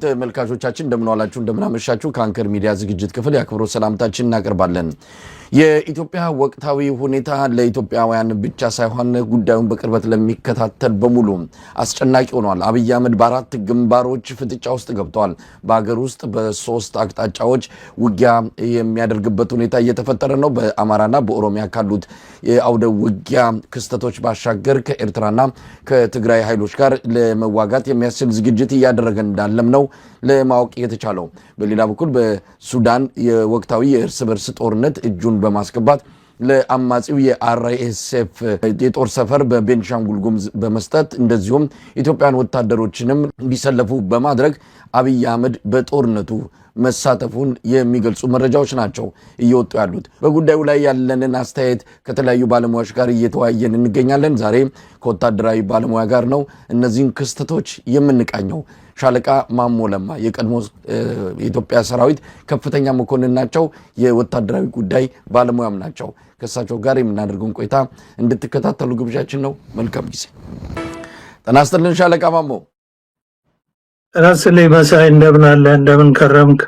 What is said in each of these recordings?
ተመልካቾቻችን እንደምን ዋላችሁ እንደምን አመሻችሁ ከአንከር ሚዲያ ዝግጅት ክፍል ያክብሮት ሰላምታችን እናቀርባለን። የኢትዮጵያ ወቅታዊ ሁኔታ ለኢትዮጵያውያን ብቻ ሳይሆን ጉዳዩን በቅርበት ለሚከታተል በሙሉ አስጨናቂ ሆኗል። አብይ አህመድ በአራት ግንባሮች ፍጥጫ ውስጥ ገብቷል። በአገር ውስጥ በሶስት አቅጣጫዎች ውጊያ የሚያደርግበት ሁኔታ እየተፈጠረ ነው። በአማራና በኦሮሚያ ካሉት የአውደ ውጊያ ክስተቶች ባሻገር ከኤርትራና ከትግራይ ኃይሎች ጋር ለመዋጋት የሚያስችል ዝግጅት እያደረገ እንዳለም ነው ለማወቅ የተቻለው። በሌላ በኩል በሱዳን የወቅታዊ የእርስ በርስ ጦርነት እጁን በማስገባት ለአማጺው የአርኤስኤፍ የጦር ሰፈር በቤንሻንጉል ጉሙዝ በመስጠት እንደዚሁም ኢትዮጵያን ወታደሮችንም እንዲሰለፉ በማድረግ አብይ አህመድ በጦርነቱ መሳተፉን የሚገልጹ መረጃዎች ናቸው እየወጡ ያሉት። በጉዳዩ ላይ ያለንን አስተያየት ከተለያዩ ባለሙያዎች ጋር እየተወያየን እንገኛለን። ዛሬ ከወታደራዊ ባለሙያ ጋር ነው እነዚህን ክስተቶች የምንቃኘው። ሻለቃ ማሞ ለማ የቀድሞ የኢትዮጵያ ሰራዊት ከፍተኛ መኮንን ናቸው። የወታደራዊ ጉዳይ ባለሙያም ናቸው። ከእሳቸው ጋር የምናደርገውን ቆይታ እንድትከታተሉ ግብዣችን ነው። መልካም ጊዜ። ጤና ይስጥልን ሻለቃ ማሞ። ራስልኝ መሳይ እንደምን አለ እንደምን ከረምክ?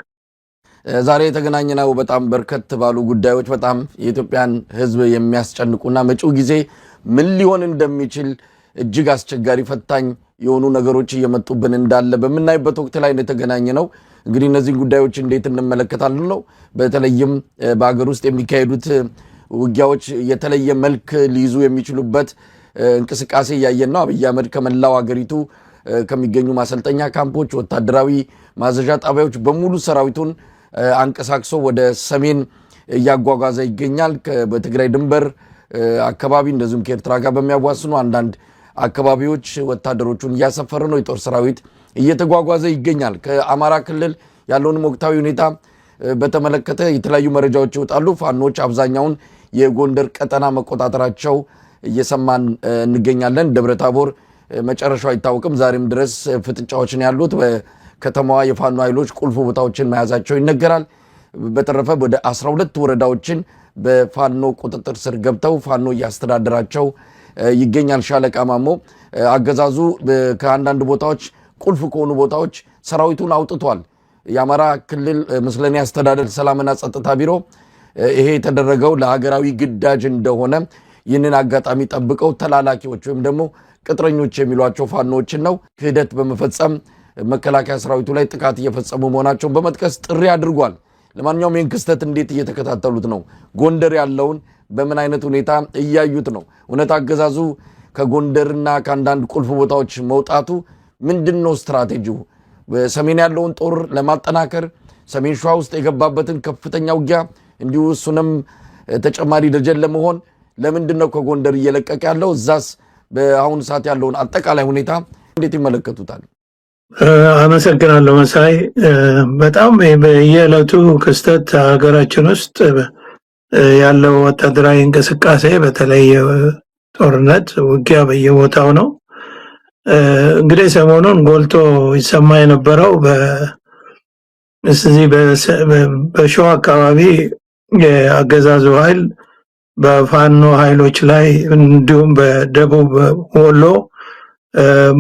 ዛሬ የተገናኘነው በጣም በርከት ባሉ ጉዳዮች በጣም የኢትዮጵያን ሕዝብ የሚያስጨንቁና መጪው ጊዜ ምን ሊሆን እንደሚችል እጅግ አስቸጋሪ ፈታኝ የሆኑ ነገሮች እየመጡብን እንዳለ በመናይበት ወቅት ላይ የተገናኘነው። እንግዲህ እነዚህ ጉዳዮች እንዴት እንመለከታለን ነው። በተለይም በአገር ውስጥ የሚካሄዱት ውጊያዎች የተለየ መልክ ሊይዙ የሚችሉበት እንቅስቃሴ እያየን ነው። አብይ አህመድ ከመላው አገሪቱ ከሚገኙ ማሰልጠኛ ካምፖች፣ ወታደራዊ ማዘዣ ጣቢያዎች በሙሉ ሰራዊቱን አንቀሳቅሶ ወደ ሰሜን እያጓጓዘ ይገኛል። በትግራይ ድንበር አካባቢ እንደዚሁም ከኤርትራ ጋር በሚያዋስኑ አንዳንድ አካባቢዎች ወታደሮቹን እያሰፈረ ነው። የጦር ሰራዊት እየተጓጓዘ ይገኛል። ከአማራ ክልል ያለውን ወቅታዊ ሁኔታ በተመለከተ የተለያዩ መረጃዎች ይወጣሉ። ፋኖች አብዛኛውን የጎንደር ቀጠና መቆጣጠራቸው እየሰማን እንገኛለን። ደብረታቦር መጨረሻው አይታወቅም። ዛሬም ድረስ ፍጥጫዎችን ያሉት በከተማዋ የፋኖ ኃይሎች ቁልፍ ቦታዎችን መያዛቸው ይነገራል። በተረፈ ወደ 12 ወረዳዎችን በፋኖ ቁጥጥር ስር ገብተው ፋኖ እያስተዳደራቸው ይገኛል። ሻለቃ ማሞ አገዛዙ ከአንዳንድ ቦታዎች ቁልፍ ከሆኑ ቦታዎች ሰራዊቱን አውጥቷል። የአማራ ክልል ምስለኔ አስተዳደር ሰላምና ጸጥታ ቢሮ ይሄ የተደረገው ለሀገራዊ ግዳጅ እንደሆነ ይህንን አጋጣሚ ጠብቀው ተላላኪዎች ወይም ደግሞ ቅጥረኞች የሚሏቸው ፋኖዎችን ነው ክህደት በመፈጸም መከላከያ ሰራዊቱ ላይ ጥቃት እየፈጸሙ መሆናቸውን በመጥቀስ ጥሪ አድርጓል። ለማንኛውም ይህን ክስተት እንዴት እየተከታተሉት ነው? ጎንደር ያለውን በምን አይነት ሁኔታ እያዩት ነው? እውነት አገዛዙ ከጎንደርና ከአንዳንድ ቁልፍ ቦታዎች መውጣቱ ምንድነው ስትራቴጂው? በሰሜን ያለውን ጦር ለማጠናከር ሰሜን ሸዋ ውስጥ የገባበትን ከፍተኛ ውጊያ እንዲሁ እሱንም ተጨማሪ ደጀን ለመሆን ለምንድነው ከጎንደር እየለቀቀ ያለው? እዛስ በአሁኑ ሰዓት ያለውን አጠቃላይ ሁኔታ እንዴት ይመለከቱታል? አመሰግናለሁ መሳይ። በጣም በየዕለቱ ክስተት ሀገራችን ውስጥ ያለው ወታደራዊ እንቅስቃሴ በተለይ ጦርነት ውጊያ በየቦታው ነው። እንግዲህ ሰሞኑን ጎልቶ ይሰማ የነበረው በሸዋ አካባቢ የአገዛዙ ኃይል በፋኖ ኃይሎች ላይ እንዲሁም በደቡብ ወሎ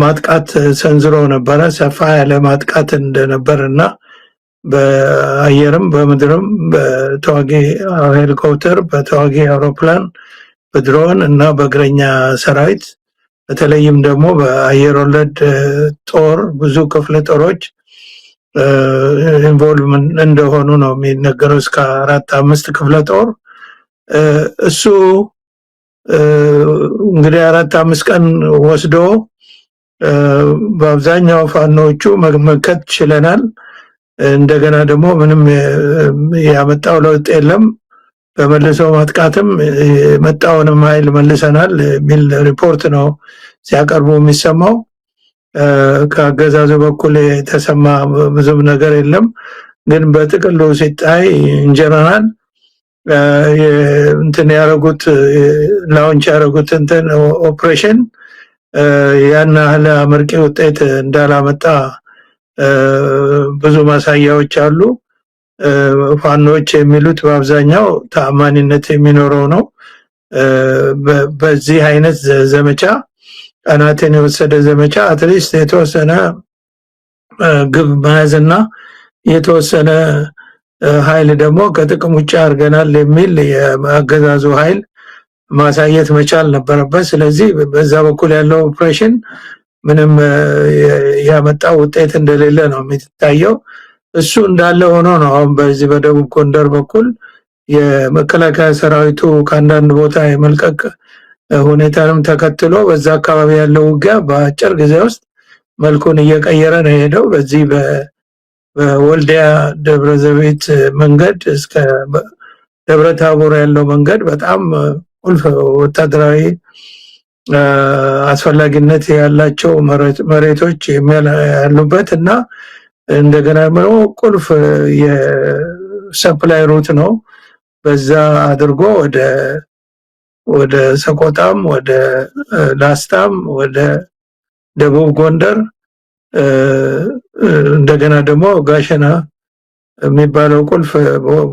ማጥቃት ሰንዝሮ ነበረ። ሰፋ ያለ ማጥቃት እንደነበርና በአየርም በምድርም በተዋጊ ሄሊኮፕተር፣ በተዋጊ አውሮፕላን፣ በድሮን እና በእግረኛ ሰራዊት በተለይም ደግሞ በአየር ወለድ ጦር ብዙ ክፍለ ጦሮች ኢንቮልቭ እንደሆኑ ነው የሚነገረው። እስከ 4-5 ክፍለ ጦር እሱ እንግዲህ 4-5 ቀን ወስዶ በአብዛኛው ፋኖቹ መመከት ችለናል። እንደገና ደግሞ ምንም ያመጣው ለውጥ የለም። በመልሶ ማጥቃትም መጣውንም ኃይል መልሰናል የሚል ሪፖርት ነው ሲያቀርቡ የሚሰማው። ከአገዛዙ በኩል የተሰማ ብዙም ነገር የለም። ግን በጥቅሉ ሲታይ ኢንጀነራል እንትን ያረጉት ላውንች ያረጉት እንትን ኦፕሬሽን ያን ያህል አመርቂ ውጤት እንዳላመጣ ብዙ ማሳያዎች አሉ። ፋኖች የሚሉት በአብዛኛው ተአማኒነት የሚኖረው ነው። በዚህ አይነት ዘመቻ ቀናትን የወሰደ ዘመቻ አትሊስት የተወሰነ ግብ መያዝና የተወሰነ ኃይል ደግሞ ከጥቅም ውጭ አድርገናል የሚል የአገዛዙ ኃይል ማሳየት መቻል ነበረበት። ስለዚህ በዛ በኩል ያለው ኦፕሬሽን ምንም ያመጣው ውጤት እንደሌለ ነው የሚታየው። እሱ እንዳለ ሆኖ ነው አሁን በዚህ በደቡብ ጎንደር በኩል የመከላከያ ሰራዊቱ ከአንዳንድ ቦታ የመልቀቅ ሁኔታንም ተከትሎ በዛ አካባቢ ያለው ውጊያ በአጭር ጊዜ ውስጥ መልኩን እየቀየረ ነው የሄደው። በዚህ በወልዲያ ደብረ ዘይት መንገድ እስከ ደብረ ታቦር ያለው መንገድ በጣም ቁልፍ ወታደራዊ አስፈላጊነት ያላቸው መሬቶች ያሉበት እና እንደገና ደግሞ ቁልፍ የሰፕላይ ሩት ነው። በዛ አድርጎ ወደ ሰቆጣም ወደ ላስታም ወደ ደቡብ ጎንደር እንደገና ደግሞ ጋሸና የሚባለው ቁልፍ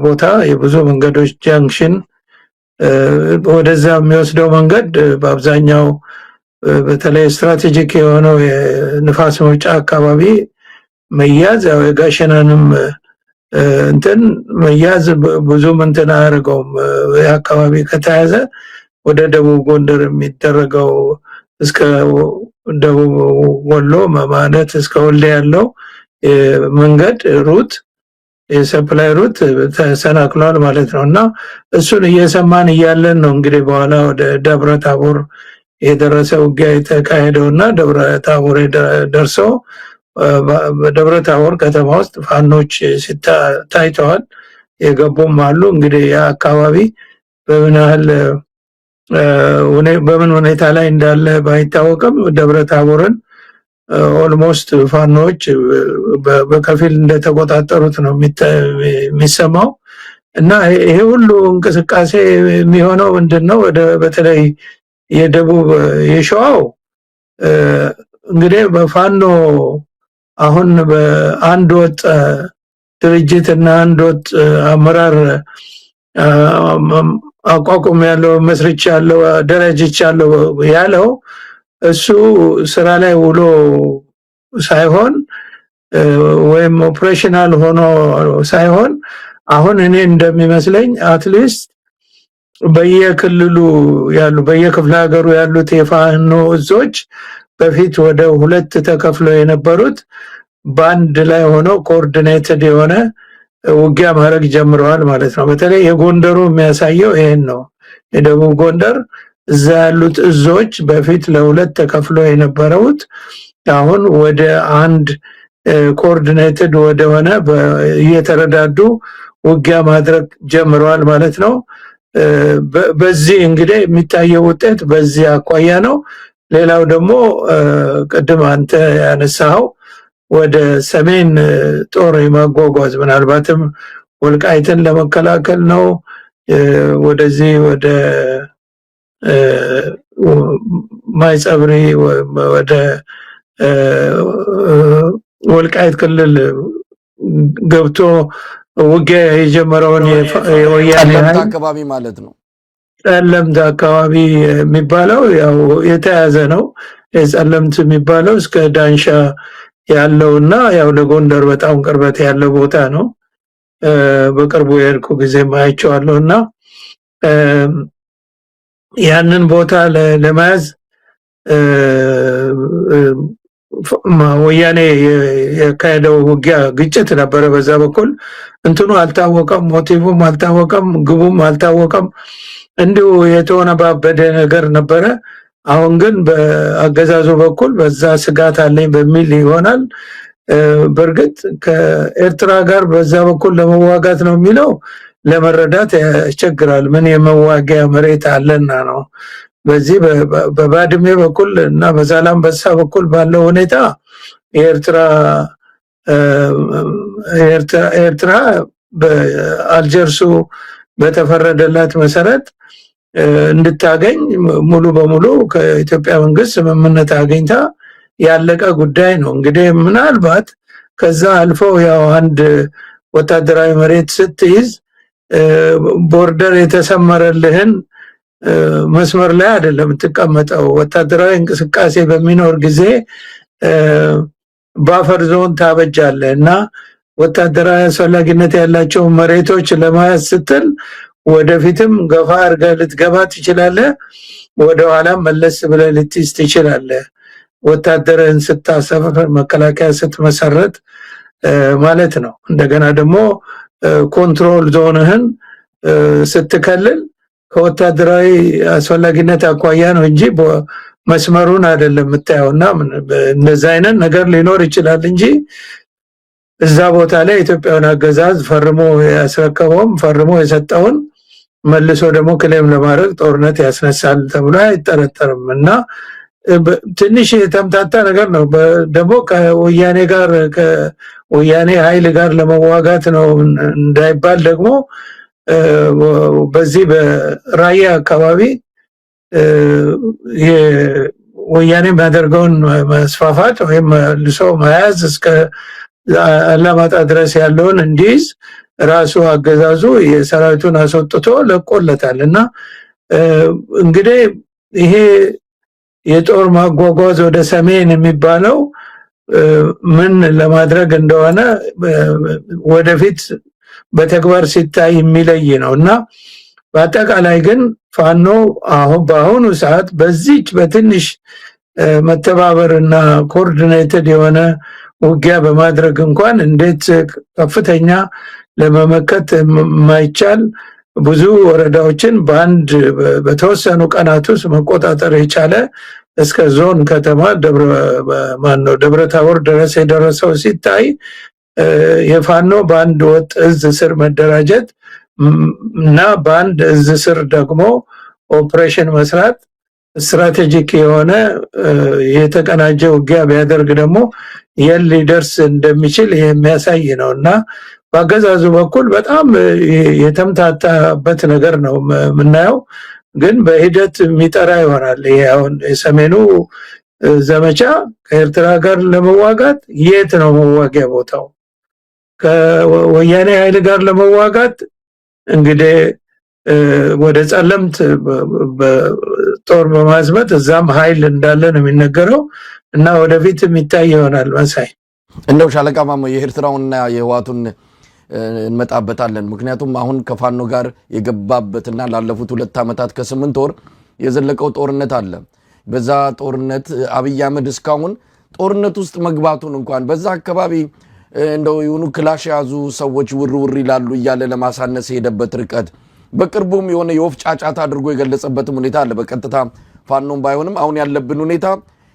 ቦታ የብዙ መንገዶች ጃንክሽን ወደዛ የሚወስደው መንገድ በአብዛኛው በተለይ ስትራቴጂክ የሆነው የንፋስ መውጫ አካባቢ መያዝ ያው የጋሸናንም እንትን መያዝ ብዙም እንትን አያደርገውም። የአካባቢ ከተያዘ ወደ ደቡብ ጎንደር የሚደረገው እስከ ደቡብ ወሎ ማለት እስከ ወልዲያ ያለው መንገድ ሩት የሰፕላይ ሩት ተሰናክሏል ማለት ነው። እና እሱን እየሰማን እያለን ነው እንግዲህ በኋላ ወደ ደብረ ታቦር የደረሰ ውጊያ የተካሄደውና ደብረ ታቦር ደርሰው በደብረ ታቦር ከተማ ውስጥ ፋኖች ታይተዋል። የገቡም አሉ። እንግዲህ ያ አካባቢ በምን ሁኔታ ላይ እንዳለ ባይታወቅም ደብረ ታቦርን ኦልሞስት ፋኖች በከፊል እንደተቆጣጠሩት ነው የሚሰማው። እና ይሄ ሁሉ እንቅስቃሴ የሚሆነው ምንድነው? በተለይ የደቡብ የሸዋው እንግዲህ በፋኖ አሁን በአንድ ወጥ ድርጅት እና አንድ ወጥ አመራር አቋቁም ያለው መስርቻ ያለው ደረጃች ያለው እሱ ስራ ላይ ውሎ ሳይሆን ወይም ኦፕሬሽናል ሆኖ ሳይሆን አሁን እኔ እንደሚመስለኝ አትሊስት በየክልሉ ያሉ በየክፍለ ሀገሩ ያሉት የፋኖ እዞች በፊት ወደ ሁለት ተከፍለው የነበሩት ባንድ ላይ ሆነው ኮኦርዲኔትድ የሆነ ውጊያ ማድረግ ጀምረዋል ማለት ነው። በተለይ የጎንደሩ የሚያሳየው ይሄን ነው። የደቡብ ጎንደር እዛ ያሉት እዞች በፊት ለሁለት ተከፍለው የነበሩት አሁን ወደ አንድ ኮኦርዲኔትድ ወደሆነ እየተረዳዱ ውጊያ ማድረግ ጀምረዋል ማለት ነው። በዚህ እንግዲህ የሚታየው ውጤት በዚህ አኳያ ነው። ሌላው ደግሞ ቅድም አንተ ያነሳው ወደ ሰሜን ጦር የማጓጓዝ ምናልባትም ወልቃይትን ለመከላከል ነው። ወደዚህ ወደ ማይጸብሪ ወደ ወልቃይት ክልል ገብቶ ውጊያ የጀመረውን የወያኔ አካባቢ ማለት ነው። ጸለምት አካባቢ የሚባለው ያው የተያዘ ነው። የጸለምት የሚባለው እስከ ዳንሻ ያለውና ያው ለጎንደር በጣም ቅርበት ያለው ቦታ ነው። በቅርቡ የሄድኩ ጊዜ ማይቻለውና ያንን ቦታ ለመያዝ ወያኔ የካሄደው ውጊያ ግጭት ነበረ። በዛ በኩል እንትኑ አልታወቀም፣ ሞቲቭም አልታወቀም፣ ግቡም አልታወቀም። እንዲሁ የተወነባበደ ነገር ነበረ። አሁን ግን በአገዛዙ በኩል በዛ ስጋት አለኝ በሚል ይሆናል። በርግጥ ከኤርትራ ጋር በዛ በኩል ለመዋጋት ነው የሚለው ለመረዳት ያስቸግራል። ምን የመዋጊያ መሬት አለና ነው። በዚህ በባድሜ በኩል እና በዛላምበሳ በኩል ባለው ሁኔታ ኤርትራ በአልጀርሱ በተፈረደላት መሰረት እንድታገኝ ሙሉ በሙሉ ከኢትዮጵያ መንግስት ስምምነት አግኝታ ያለቀ ጉዳይ ነው። እንግዲህ ምናልባት ከዛ አልፎ ያው አንድ ወታደራዊ መሬት ስትይዝ ቦርደር የተሰመረልህን መስመር ላይ አይደለም ተቀመጠው። ወታደራዊ እንቅስቃሴ በሚኖር ጊዜ ባፈር ዞን ታበጃለህ እና ወታደራዊ አስፈላጊነት ያላቸው መሬቶች ለመያዝ ስትል ወደፊትም ገፋ አድርገህ ልትገባ ትችላለህ፣ ወደኋላ መለስ ብለህ ልትይዝ ትችላለህ። ወታደርን ስታሰፍር መከላከያ ስትመሰረት ማለት ነው። እንደገና ደግሞ ኮንትሮል ዞንህን ስትከልል ከወታደራዊ አስፈላጊነት አኳያ ነው እንጂ መስመሩን አይደለም የምታየውና እንደዛ አይነት ነገር ሊኖር ይችላል እንጂ እዛ ቦታ ላይ ኢትዮጵያውን አገዛዝ ፈርሞ ያስረከበውም ፈርሞ የሰጠውን መልሶ ደግሞ ክሌም ለማድረግ ጦርነት ያስነሳል ተብሎ አይጠረጠርም። እና ትንሽ የተምታታ ነገር ነው። ደግሞ ከወያኔ ጋር ከወያኔ ኃይል ጋር ለመዋጋት ነው እንዳይባል ደግሞ በዚህ በራያ አካባቢ ወያኔ የሚያደርገውን መስፋፋት ወይም መልሶ መያዝ እስከ አላማጣ ድረስ ያለውን እንዲይዝ ራሱ አገዛዙ የሰራዊቱን አስወጥቶ ለቆለታል። እና እንግዲህ ይሄ የጦር ማጓጓዝ ወደ ሰሜን የሚባለው ምን ለማድረግ እንደሆነ ወደፊት በተግባር ሲታይ የሚለይ ነው። እና በአጠቃላይ ግን ፋኖ በአሁኑ ሰዓት በዚች በትንሽ መተባበርና ኮኦርዲኔትድ የሆነ ውጊያ በማድረግ እንኳን እንዴት ከፍተኛ ለመመከት የማይቻል ብዙ ወረዳዎችን በአንድ በተወሰኑ ቀናት ውስጥ መቆጣጠር የቻለ እስከ ዞን ከተማ ደብረ ታቦር ድረስ የደረሰው ሲታይ የፋኖ በአንድ ወጥ እዝ ስር መደራጀት እና በአንድ እዝ ስር ደግሞ ኦፕሬሽን መስራት ስትራቴጂክ የሆነ የተቀናጀ ውጊያ ቢያደርግ ደግሞ ሊደርስ እንደሚችል የሚያሳይ ነው። እና በአገዛዙ በኩል በጣም የተምታታበት ነገር ነው የምናየው። ግን በሂደት የሚጠራ ይሆናል። ይሄ አሁን የሰሜኑ ዘመቻ ከኤርትራ ጋር ለመዋጋት የት ነው መዋጊያ ቦታው? ከወያኔ ኃይል ጋር ለመዋጋት እንግዲህ ወደ ጸለምት ጦር በማዝመት እዛም ኃይል እንዳለ ነው የሚነገረው እና ወደፊት የሚታይ ይሆናል። መሳይ እንደው ሻለቃ ማሞ የኤርትራውንና የህዋቱን እንመጣበታለን። ምክንያቱም አሁን ከፋኖ ጋር የገባበትና ላለፉት 2 ዓመታት ከ8 ወር የዘለቀው ጦርነት አለ። በዛ ጦርነት አብይ አህመድ እስካሁን ጦርነት ውስጥ መግባቱን እንኳን በዛ አካባቢ እንደው የሆኑ ክላሽ ያዙ ሰዎች ውርውር ይላሉ እያለ ለማሳነስ የሄደበት ርቀት፣ በቅርቡም የሆነ የወፍ ጫጫታ አድርጎ የገለጸበትም ሁኔታ አለ። በቀጥታ ፋኖም ባይሆንም አሁን ያለብን ሁኔታ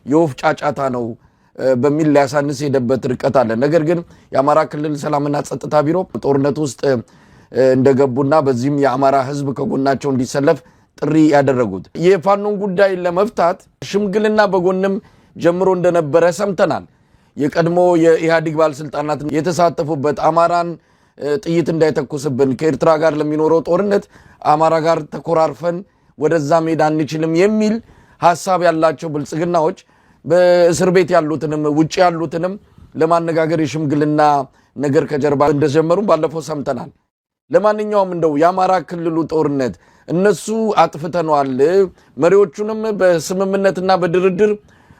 የወፍ ጫጫታ ነው በሚል ሊያሳንስ የሄደበት ርቀት አለ። ነገር ግን የአማራ ክልል ሰላምና ጸጥታ ቢሮ ጦርነት ውስጥ እንደገቡና በዚህም የአማራ ህዝብ ከጎናቸው እንዲሰለፍ ጥሪ ያደረጉት የፋኖን ጉዳይ ለመፍታት ሽምግልና በጎንም ጀምሮ እንደነበረ ሰምተናል። የቀድሞ የኢህአዴግ ባለስልጣናት የተሳተፉበት አማራን ጥይት እንዳይተኩስብን ከኤርትራ ጋር ለሚኖረው ጦርነት አማራ ጋር ተኮራርፈን ወደዛ ሜዳ አንችልም የሚል ሐሳብ ያላቸው ብልጽግናዎች በእስር ቤት ያሉትንም ውጪ ያሉትንም ለማነጋገር የሽምግልና ነገር ከጀርባ እንደጀመሩ ባለፈው ሰምተናል። ለማንኛውም እንደው የአማራ ክልሉ ጦርነት እነሱ አጥፍተናል፣ መሪዎቹንም በስምምነትና በድርድር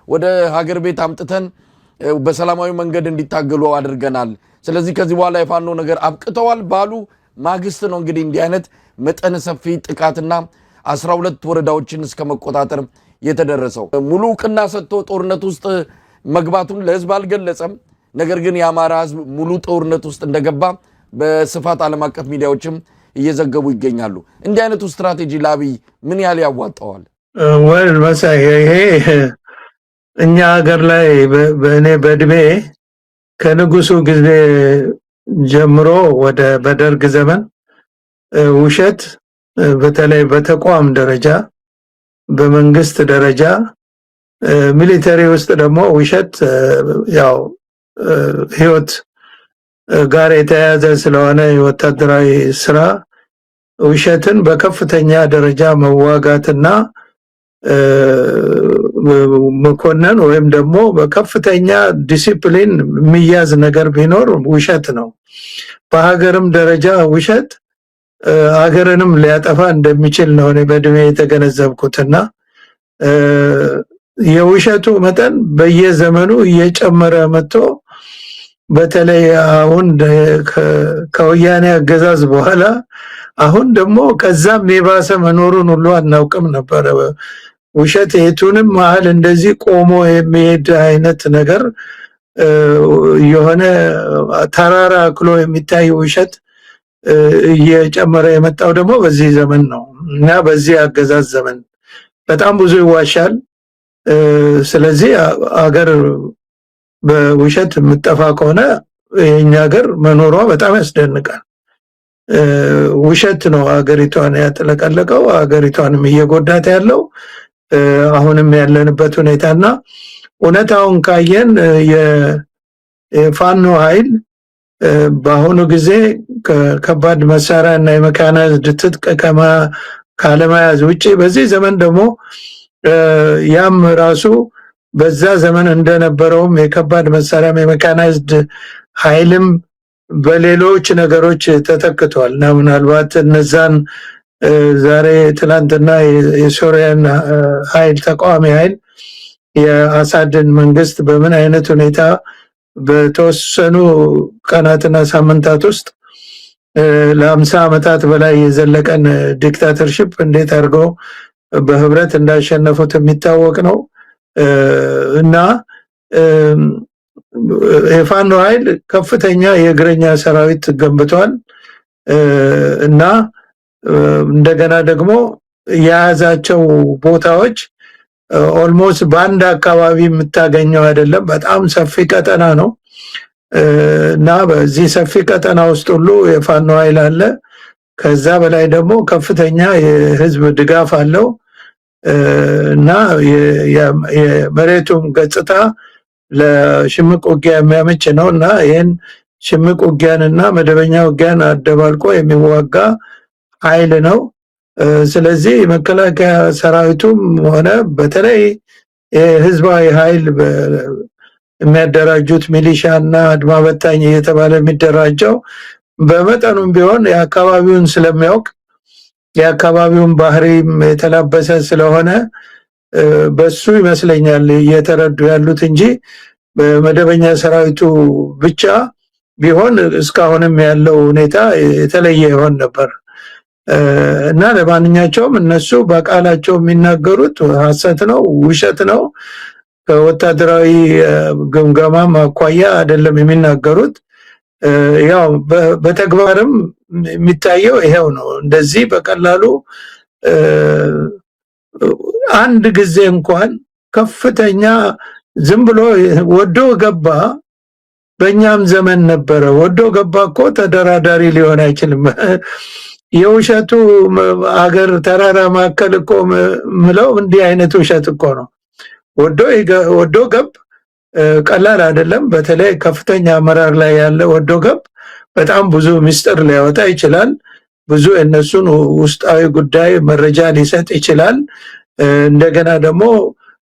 ወደ ሀገር ቤት አምጥተን በሰላማዊ መንገድ እንዲታገሉ አድርገናል፣ ስለዚህ ከዚህ በኋላ የፋኖ ነገር አብቅተዋል ባሉ ማግስት ነው እንግዲህ እንዲህ አይነት መጠነ ሰፊ ጥቃትና 12 ወረዳዎችን እስከ መቆጣጠር የተደረሰው። ሙሉ ዕውቅና ሰጥቶ ጦርነት ውስጥ መግባቱን ለህዝብ አልገለጸም። ነገር ግን የአማራ ህዝብ ሙሉ ጦርነት ውስጥ እንደገባ በስፋት ዓለም አቀፍ ሚዲያዎችም እየዘገቡ ይገኛሉ። እንዲህ አይነቱ ስትራቴጂ ለአብይ ምን ያህል ያዋጣዋል? ወል መሳይ ይሄ እኛ ሀገር ላይ በእኔ በእድሜ ከንጉሱ ጊዜ ጀምሮ ወደ በደርግ ዘመን ውሸት በተለይ በተቋም ደረጃ በመንግስት ደረጃ ሚሊተሪ ውስጥ ደግሞ ውሸት ያው ህይወት ጋር የተያያዘ ስለሆነ የወታደራዊ ስራ ውሸትን በከፍተኛ ደረጃ መዋጋትና መኮነን ወይም ደግሞ በከፍተኛ ዲሲፕሊን የሚያዝ ነገር ቢኖር ውሸት ነው። በሀገርም ደረጃ ውሸት ሀገርንም ሊያጠፋ እንደሚችል ነው እኔ በእድሜ የተገነዘብኩትና የውሸቱ መጠን በየዘመኑ እየጨመረ መጥቶ በተለይ አሁን ከወያኔ አገዛዝ በኋላ አሁን ደግሞ ከዛም የባሰ መኖሩን ሁሉ አናውቅም ነበር። ውሸት የቱንም መሀል እንደዚህ ቆሞ የሚሄድ አይነት ነገር የሆነ ተራራ አክሎ የሚታይ ውሸት እየጨመረ የመጣው ደግሞ በዚህ ዘመን ነው እና በዚህ አገዛዝ ዘመን በጣም ብዙ ይዋሻል። ስለዚህ አገር በውሸት የምትጠፋ ከሆነ የኛ ሀገር መኖሯ በጣም ያስደንቃል። ውሸት ነው አገሪቷን ያጥለቀለቀው፣ አገሪቷንም እየጎዳት ያለው አሁንም ያለንበት ሁኔታና እውነታውን ካየን የፋኖ ኃይል በአሁኑ ጊዜ ከባድ መሳሪያ እና የመካናይዝድ ትጥቅ ካለመያዝ ውጪ በዚህ ዘመን ደግሞ ያም ራሱ በዛ ዘመን እንደነበረውም የከባድ መሳሪያ የመካናይዝድ ኃይልም በሌሎች ነገሮች ተተክቷል እና ምናልባት እነዛን ዛሬ ትላንትና የሶሪያን ኃይል ተቃዋሚ ኃይል የአሳድን መንግስት በምን አይነት ሁኔታ በተወሰኑ ቀናትና ሳምንታት ውስጥ ለ50 ዓመታት በላይ የዘለቀን ዲክታተርሺፕ እንዴት አድርገው በህብረት እንዳሸነፉት የሚታወቅ ነው እና የፋኖ ኃይል ከፍተኛ የእግረኛ ሰራዊት ገንብቷል እና እንደገና ደግሞ የያዛቸው ቦታዎች ኦልሞስት በአንድ አካባቢ የምታገኘው አይደለም። በጣም ሰፊ ቀጠና ነው እና በዚህ ሰፊ ቀጠና ውስጥ ሁሉ የፋኖ ኃይል አለ። ከዛ በላይ ደግሞ ከፍተኛ የህዝብ ድጋፍ አለው እና የመሬቱም ገጽታ ለሽምቅ ውጊያ የሚያመች ነው እና ይህን ሽምቅ ውጊያንና መደበኛ ውጊያን አደባልቆ የሚዋጋ ኃይል ነው። ስለዚህ መከላከያ ሰራዊቱም ሆነ በተለይ የህዝባዊ ኃይል የሚያደራጁት ሚሊሻና አድማ በታኝ እየተባለ የሚደራጀው በመጠኑም ቢሆን የአካባቢውን ስለሚያውቅ የአካባቢውን ባህሪም የተላበሰ ስለሆነ በሱ ይመስለኛል እየተረዱ ያሉት እንጂ በመደበኛ ሰራዊቱ ብቻ ቢሆን እስካሁንም ያለው ሁኔታ የተለየ ይሆን ነበር እና ለማንኛቸውም እነሱ በቃላቸው የሚናገሩት ሐሰት ነው፣ ውሸት ነው። ከወታደራዊ ግምገማም አኳያ አይደለም የሚናገሩት። ያው በተግባርም የሚታየው ይሄው ነው። እንደዚህ በቀላሉ አንድ ጊዜ እንኳን ከፍተኛ ዝም ብሎ ወዶ ገባ በእኛም ዘመን ነበረ። ወዶ ገባ እኮ ተደራዳሪ ሊሆን አይችልም። የውሸቱ አገር ተራራ ማከል እኮ ምለው እንዲህ አይነት ውሸት እኮ ነው። ወዶ ገብ ቀላል አይደለም። በተለይ ከፍተኛ አመራር ላይ ያለ ወዶ ገብ በጣም ብዙ ምስጢር ሊያወጣ ይችላል። ብዙ እነሱን ውስጣዊ ጉዳይ መረጃ ሊሰጥ ይችላል። እንደገና ደግሞ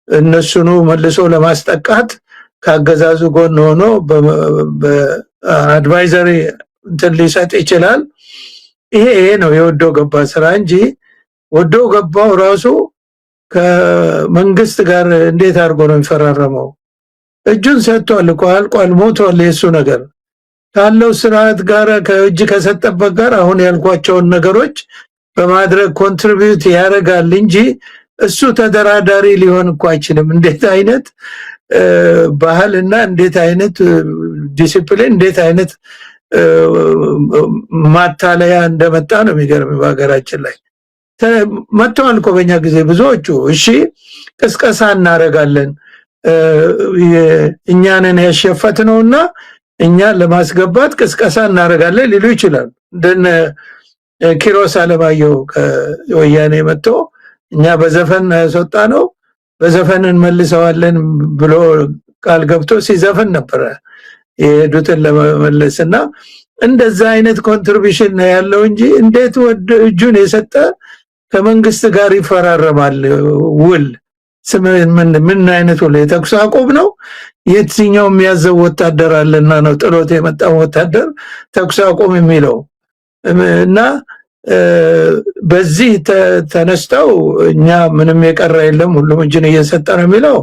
እነሱኑ መልሶ ለማስጠቃት ካገዛዙ ጎን ሆኖ በአድቫይዘሪ እንትን ሊሰጥ ይችላል። ይሄ ነው የወዶ ገባ ስራ እንጂ ወዶ ገባው ራሱ ከመንግስት ጋር እንዴት አድርጎ ነው የሚፈራረመው? እጁን ሰጥቷል እኮ አልቋል፣ ሞቷል። የሱ ነገር ካለው ስርዓት ጋር ከእጅ ከሰጠበት ጋር አሁን ያልኳቸውን ነገሮች በማድረግ ኮንትሪቢዩት ያደርጋል እንጂ እሱ ተደራዳሪ ሊሆን እኮ አይችልም። እንዴት አይነት ባህልና እንዴት አይነት ዲሲፕሊን እንዴት አይነት ማታለያ እንደመጣ ነው የሚገርም። በሀገራችን ላይ መጥተዋል እኮ በእኛ ጊዜ ብዙዎቹ። እሺ ቅስቀሳ እናደርጋለን እኛንን ያሸፈትነውና እኛን ለማስገባት ቅስቀሳ እናደርጋለን ሊሉ ይችላል። እንደነ ኪሮስ አለማየሁ ከወያኔ መጥቶ እኛ በዘፈን ያስወጣ ነው በዘፈን እንመልሰዋለን ብሎ ቃል ገብቶ ሲዘፈን ነበር የሄዱትን ለመመለስና እንደዛ አይነት ኮንትሪቢዩሽን ነው ያለው እንጂ እንዴት ወደ እጁን የሰጠ ከመንግስት ጋር ይፈራረማል ውል? ምን አይነት ውል? የተኩስ አቁም ነው? የትኛው የሚያዘው ወታደር አለና ነው ጥሎት የመጣው ወታደር ተኩስ አቁም የሚለው? እና በዚህ ተነስተው እኛ ምንም የቀረ የለም ሁሉም እጅን እየሰጠ ነው የሚለው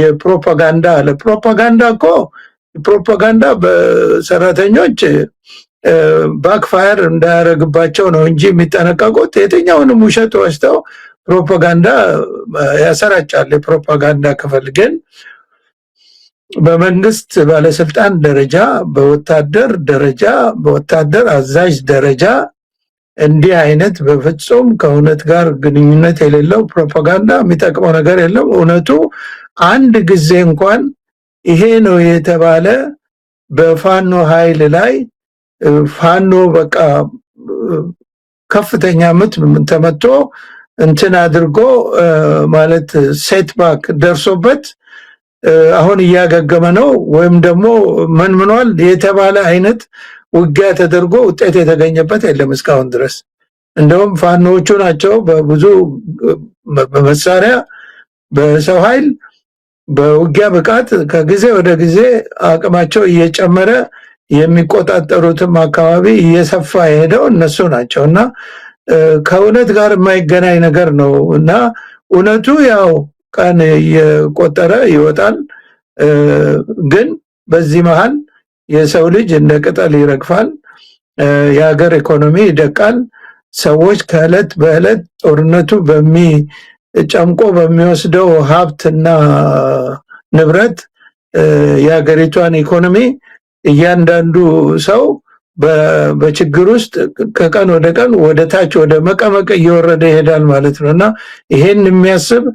የፕሮፓጋንዳ አለ። ፕሮፓጋንዳ እኮ ፕሮፓጋንዳ በሰራተኞች ባክፋየር እንዳያረግባቸው ነው እንጂ የሚጠነቀቁት የትኛውንም ውሸት ወስደው ፕሮፓጋንዳ ያሰራጫል። የፕሮፓጋንዳ ክፍል ግን በመንግስት ባለስልጣን ደረጃ፣ በወታደር ደረጃ፣ በወታደር አዛዥ ደረጃ እንዲህ አይነት በፍጹም ከእውነት ጋር ግንኙነት የሌለው ፕሮፓጋንዳ የሚጠቅመው ነገር የለም። እውነቱ አንድ ጊዜ እንኳን ይሄ ነው የተባለ በፋኖ ኃይል ላይ ፋኖ በቃ ከፍተኛ ምት ተመቶ እንትን አድርጎ ማለት ሴትባክ ደርሶበት አሁን እያገገመ ነው ወይም ደግሞ መንምኗል የተባለ አይነት ውጊያ ተደርጎ ውጤት የተገኘበት የለም እስካሁን ድረስ። እንደውም ፋኖቹ ናቸው በብዙ በመሳሪያ በሰው ኃይል በውጊያ ብቃት ከጊዜ ወደ ጊዜ አቅማቸው እየጨመረ የሚቆጣጠሩትም አካባቢ እየሰፋ የሄደው እነሱ ናቸው እና ከእውነት ጋር የማይገናኝ ነገር ነው እና እውነቱ ያው ቀን እየቆጠረ ይወጣል። ግን በዚህ መሃል የሰው ልጅ እንደ ቅጠል ይረግፋል፣ የሀገር ኢኮኖሚ ይደቃል። ሰዎች ከዕለት በዕለት ጦርነቱ ጨምቆ በሚወስደው ሀብትና ንብረት የሀገሪቷን ኢኮኖሚ እያንዳንዱ ሰው በችግር ውስጥ ከቀን ወደ ቀን ወደ ታች ወደ መቀመቅ እየወረደ ይሄዳል ማለት ነው እና ይሄን የሚያስብ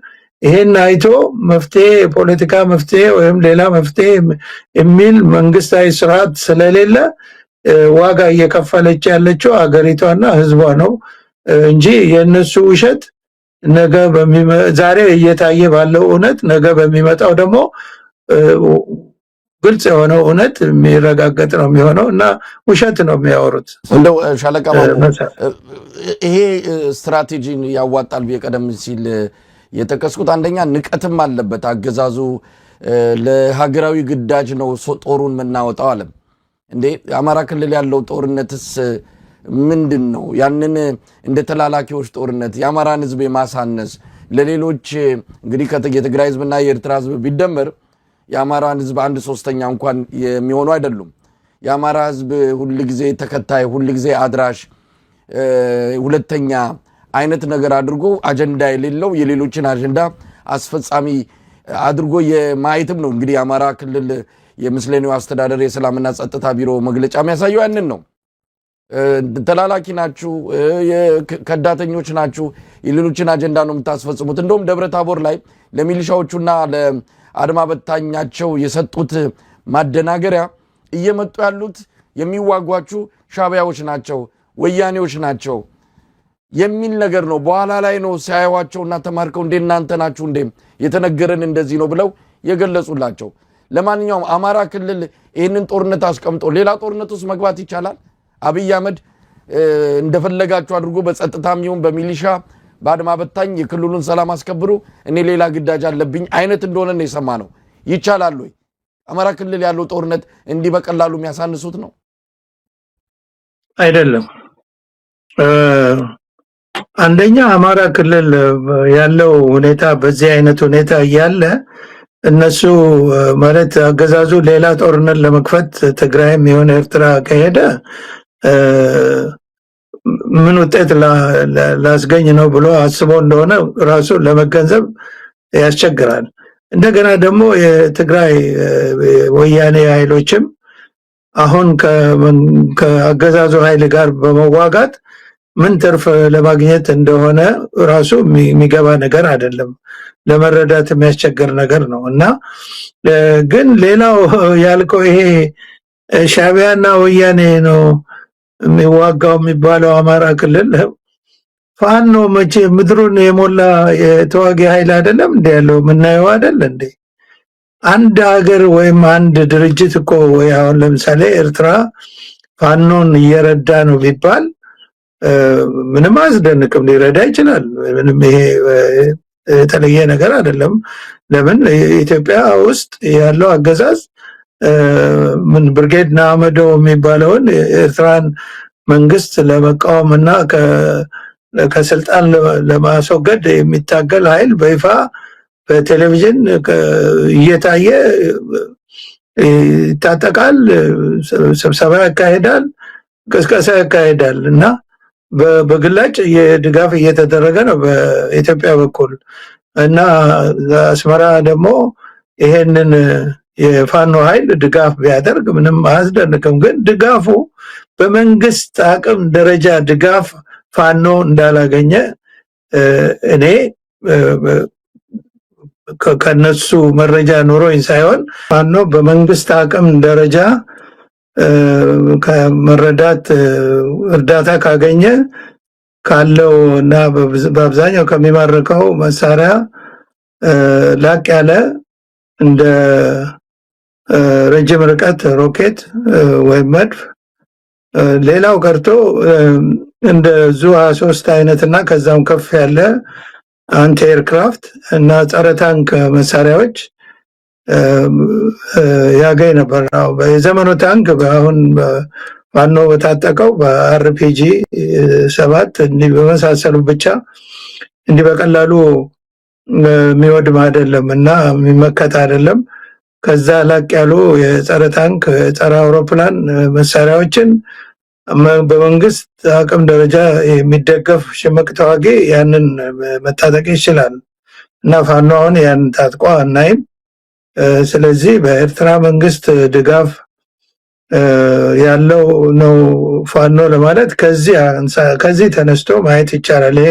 ይሄን አይቶ መፍትሄ የፖለቲካ መፍትሄ ወይም ሌላ መፍትሄ የሚል መንግስታዊ ስርዓት ስለሌለ ዋጋ እየከፈለች ያለችው ሀገሪቷና ህዝቧ ነው እንጂ የነሱ ውሸት ነገ ዛሬ እየታየ ባለው እውነት ነገ በሚመጣው ደግሞ ግልጽ የሆነው እውነት የሚረጋገጥ ነው የሚሆነው እና ውሸት ነው የሚያወሩት። እንደው ሻለቃ ይሄ ስትራቴጂን ያዋጣል ብዬ ቀደም ሲል የተከስኩት አንደኛ ንቀትም አለበት አገዛዙ ለሀገራዊ ግዳጅ ነው ጦሩን መናወጣው አለም እንዴ አማራ ክልል ያለው ጦርነትስ ምንድን ነው? ያንን እንደ ተላላኪዎች ጦርነት የአማራን ህዝብ የማሳነስ ለሌሎች እንግዲህ የትግራይ ህዝብና የኤርትራ ህዝብ ቢደመር የአማራን ህዝብ 1/3 እንኳን የሚሆኑ አይደሉም። የአማራ ህዝብ ሁሉ ጊዜ ተከታይ ሁሉ ጊዜ አድራሽ ሁለተኛ አይነት ነገር አድርጎ አጀንዳ የሌለው የሌሎችን አጀንዳ አስፈጻሚ አድርጎ የማየትም ነው። እንግዲህ የአማራ ክልል የምስለኔው አስተዳደር የሰላምና ጸጥታ ቢሮ መግለጫ የሚያሳየው ያንን ነው። ተላላኪ ናችሁ፣ ከዳተኞች ናችሁ፣ የሌሎችን አጀንዳ ነው የምታስፈጽሙት። እንደውም ደብረ ታቦር ላይ ለሚሊሻዎቹና ለአድማ በታኛቸው የሰጡት ማደናገሪያ እየመጡ ያሉት የሚዋጓችሁ ሻዕቢያዎች ናቸው፣ ወያኔዎች ናቸው የሚል ነገር ነው። በኋላ ላይ ነው ሲያዩዋቸውና ተማርከው እንደ እናንተ ናችሁ እንደ የተነገረን እንደዚህ ነው ብለው የገለጹላቸው። ለማንኛውም አማራ ክልል ይህንን ጦርነት አስቀምጦ ሌላ ጦርነት ውስጥ መግባት ይቻላል። አብይ አህመድ እንደፈለጋችሁ አድርጎ በጸጥታም ይሁን በሚሊሻ በአድማ በታኝ የክልሉን ሰላም አስከብሩ፣ እኔ ሌላ ግዳጅ አለብኝ አይነት እንደሆነ ነው የሰማነው። ይቻላል ወይ? አማራ ክልል ያለው ጦርነት እንዲህ በቀላሉ የሚያሳንሱት ነው አይደለም። አንደኛ አማራ ክልል ያለው ሁኔታ በዚህ አይነት ሁኔታ እያለ እነሱ ማለት አገዛዙ ሌላ ጦርነት ለመክፈት ትግራይም የሆነ ኤርትራ ከሄደ ምን ውጤት ላስገኝ ነው ብሎ አስቦ እንደሆነ ራሱ ለመገንዘብ ያስቸግራል። እንደገና ደግሞ የትግራይ ወያኔ ኃይሎችም አሁን ከአገዛዙ ኃይል ጋር በመዋጋት ምን ትርፍ ለማግኘት እንደሆነ ራሱ የሚገባ ነገር አይደለም፣ ለመረዳት የሚያስቸግር ነገር ነው እና ግን ሌላው ያልከው ይሄ ሻዕቢያና ወያኔ ነው የሚዋጋው የሚባለው አማራ ክልል ፋኖ መቼ ምድሩን የሞላ የተዋጊ ኃይል አይደለም እንደ ያለው ምናየው አይደል እንዴ? አንድ ሀገር ወይም አንድ ድርጅት እኮ ወይ አሁን ለምሳሌ ኤርትራ ፋኖን እየረዳ ነው ቢባል ምንም አያስደንቅም፣ ሊረዳ ይችላል። ምንም ይሄ የተለየ ነገር አይደለም። ለምን ኢትዮጵያ ውስጥ ያለው አገዛዝ ምን ብርጌድ ንሓመዶ የሚባለውን ኤርትራን መንግስት ለመቃወምና ከስልጣን ለማስወገድ የሚታገል ኃይል በይፋ በቴሌቪዥን እየታየ ይታጠቃል፣ ስብሰባ ያካሄዳል፣ ቅስቀሳ ያካሄዳል እና በግላጭ የድጋፍ እየተደረገ ነው በኢትዮጵያ በኩል እና አስመራ ደግሞ ይሄንን የፋኖ ኃይል ድጋፍ ቢያደርግ ምንም አያስደንቅም። ግን ድጋፉ በመንግስት አቅም ደረጃ ድጋፍ ፋኖ እንዳላገኘ እኔ ከነሱ መረጃ ኖሮኝ ሳይሆን ፋኖ በመንግስት አቅም ደረጃ ከመረዳት እርዳታ ካገኘ ካለው እና በአብዛኛው ከሚማርከው መሳሪያ ላቅ ያለ እንደ ረጅም ርቀት ሮኬት ወይም መድፍ ሌላው ቀርቶ እንደ ዙ 23 አይነትና ከዛም ከፍ ያለ አንቲ ኤርክራፍት እና ጸረ ታንክ መሳሪያዎች ያገኝ ነበር። ነው በዘመኑ ታንክ አሁን ፋኖ በታጠቀው በአርፒጂ 7 እንዲህ በመሳሰሉ ብቻ እንዲህ በቀላሉ የሚወድም አይደለም እና የሚመከት አይደለም። ከዛ ላቅ ያሉ የጸረ ታንክ ጸረ አውሮፕላን መሳሪያዎችን በመንግስት አቅም ደረጃ የሚደገፍ ሽምቅ ተዋጊ ያንን መታጠቅ ይችላል እና ፋኖ አሁን ያን ታጥቆ አናይም። ስለዚህ በኤርትራ መንግስት ድጋፍ ያለው ነው ፋኖ ለማለት ከዚህ ተነስቶ ማየት ይቻላል። ይሄ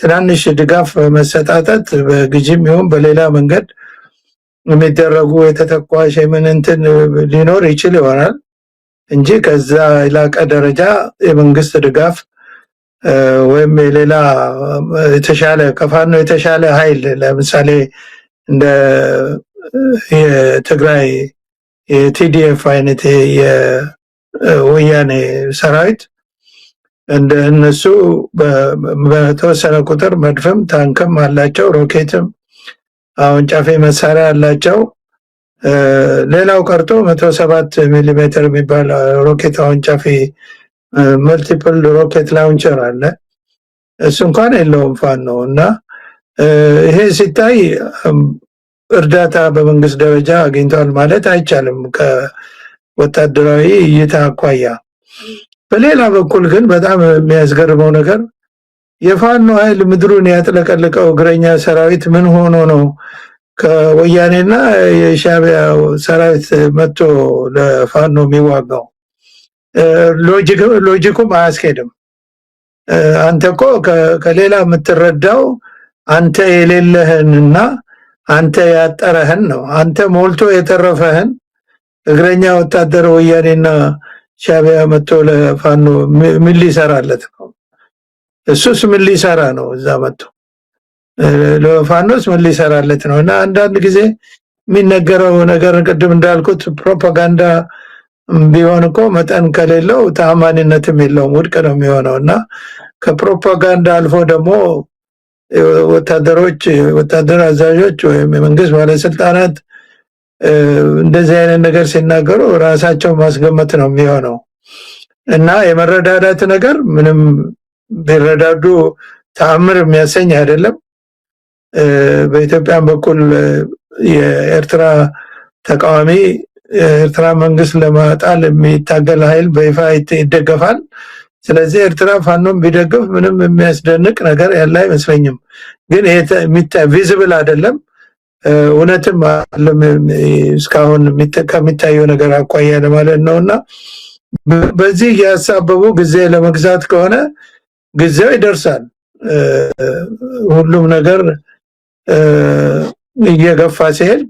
ትናንሽ ድጋፍ መሰጣጠት በግጅም ይሁን በሌላ መንገድ የሚደረጉ የተተኳሽ የምንንትን ሊኖር ይችል ይሆናል እንጂ ከዛ ይላቀ ደረጃ የመንግስት ድጋፍ ወይም የሌላ የተሻለ ከፋኖ የተሻለ ኃይል ለምሳሌ እንደ የትግራይ የቲዲኤፍ አይነት የወያኔ ሰራዊት እንደ እነሱ በተወሰነ ቁጥር መድፍም ታንክም አላቸው፣ ሮኬትም አወንጫፊ መሳሪያ አላቸው። ሌላው ቀርቶ 107 ሚሊ ሜትር የሚባል ሮኬት አወንጫፊ መልቲፕል ሮኬት ላውንቸር አለ። እሱ እንኳን የለውም ፋኖ እና ይሄ ሲታይ እርዳታ በመንግስት ደረጃ አግኝቷል ማለት አይቻልም ከወታደራዊ እይታ አኳያ። በሌላ በኩል ግን በጣም የሚያስገርመው ነገር የፋኖ ኃይል ምድሩን ያጥለቀለቀው እግረኛ ሰራዊት ምን ሆኖ ነው ከወያኔና የሻዕቢያ ሰራዊት መጥቶ ለፋኖ የሚዋጋው? ሎጂኩም አያስኬድም። አንተ እኮ ከሌላ የምትረዳው አንተ የሌለህንና አንተ ያጠረህን ነው። አንተ ሞልቶ የተረፈህን እግረኛ ወታደር ወያኔና ሻዕቢያ መጥቶ ለፋኖ ምን ሊሰራለት ነው? እሱስ ምን ሊሰራ ነው? እዛ መጥቶ ለፋኖስ ምን ሊሰራለት ነው? እና አንዳንድ ጊዜ የሚነገረው ነገር ቅድም እንዳልኩት ፕሮፓጋንዳ ቢሆን እኮ መጠን ከሌለው ተአማኒነትም የለውም፣ ውድቅ ነው የሚሆነው። እና ከፕሮፓጋንዳ አልፎ ደግሞ ወታደር አዛዦች ወይም የመንግስት ባለስልጣናት እንደዚህ አይነት ነገር ሲናገሩ ራሳቸው ማስገመት ነው የሚሆነው እና የመረዳዳት ነገር ምንም ቢረዳዱ ተአምር የሚያሰኝ አይደለም። በኢትዮጵያ በኩል የኤርትራ ተቃዋሚ የኤርትራ መንግስት ለማጣል የሚታገል ኃይል በይፋ ይደገፋል። ስለዚህ ኤርትራ ፋኖም ቢደግፍ ምንም የሚያስደንቅ ነገር ያለ አይመስለኝም። ግን ይሄ ቪዚብል አይደለም፣ እውነትም እስካሁን ከሚታየው ነገር አኳያ ለማለት ነውና በዚህ ያሳበቡ ጊዜ ለመግዛት ከሆነ ጊዜው ይደርሳል። ሁሉም ነገር እየገፋ ሲሄድ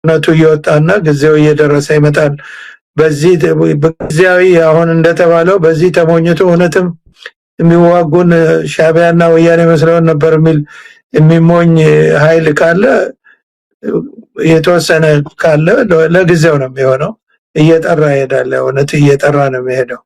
እውነቱ እየወጣና ጊዜው እየደረሰ ይመጣል። በዚህ በጊዜያዊ አሁን እንደተባለው በዚህ ተሞኝቶ እውነትም የሚዋጉን ሻዕቢያና ወያኔ መስለውን ነበር የሚሞኝ ኃይል ካለ የተወሰነ ካለ ለጊዜው ነው የሚሆነው። እየጠራ ይሄዳል። እውነት እየጠራ ነው የሚሄደው።